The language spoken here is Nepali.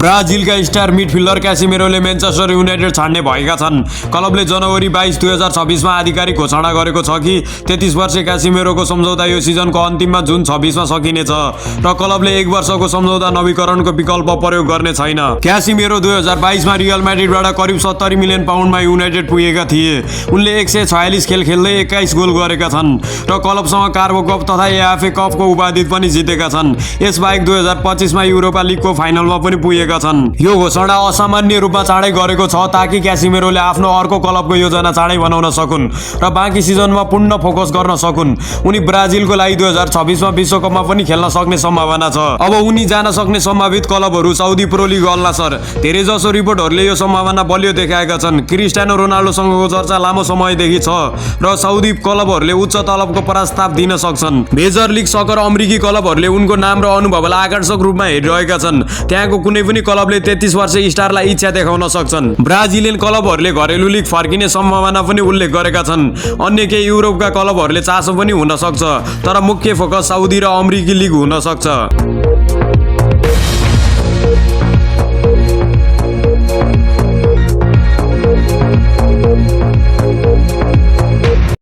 ब्राजिलका स्टार मिडफिल्डर क्यासिमेरोले म्यान्चेस्टर युनाइटेड छाड्ने भएका छन्। क्लबले जनवरी 22, 2026मा आधिकारिक घोषणा गरेको छ कि 33 वर्षीय क्यासिमेरोको सम्झौता यो सिजनको अन्तिममा जुन 26मा सकिनेछ र क्लबले 1 वर्षको सम्झौता नवीकरणको विकल्प प्रयोग गर्ने छैन। क्यासिमेरो 2022मा रियल म्याड्रिडबाट करिब 70 मिलियन पाउन्डमा युनाइटेड पुगेका थिए। उनले 146 खेल खेल्दै 21 गोल गरेका छन् र क्लबसँग कार्बो कप तथा एएफए कपको उपाधि पनि जितेका छन्। यसबाहेक 2025मा युरोपा लिगको फाइनलमा पनि पुगेका छन्। यो घोषणा असामान्य रूपमा चाँडै गरेको छ ताकि क्यासिमेरोले आफ्नो अर्को क्लबको योजना चाँडै बनाउन सकुन् र बाँकी सिजनमा पूर्ण फोकस गर्न सकुन्। उनी ब्राजिलको लागि 2026मा विश्वकपमा पनि खेल्न सक्ने सम्भावना छ। अब उनी जान सक्ने सम्भावित क्लबहरू साउदी प्रो लिग अल नासर। धेरैजसो रिपोर्टहरूले यो सम्भावना बलियो देखाएका छन्। क्रिस्टियानो रोनाल्डोसँगको चर्चा लामो समयदेखि छ र साउदी क्लबहरूले उच्च तलबको प्रस्ताव दिन सक्छन्। मेजर लिग सकर अमेरिकी क्लबहरूले उनको नाम र अनुभवलाई आकर्षक रूपमा हेरिरहेका छन्। त्यहाँको कुनै पनि क्लबले 33 वर्षीय स्टारलाई इच्छा देखाउन सक्छन्। ब्राजिलियन क्लबहरूले घरेलु लिग फर्किने सम्भावना पनि उल्लेख गरेका छन्। अन्य केही युरोपका क्लबहरूले चासो पनि हुन सक्छ, तर मुख्य फोकस साउदी र अमेरिकी लिग हुन सक्छ।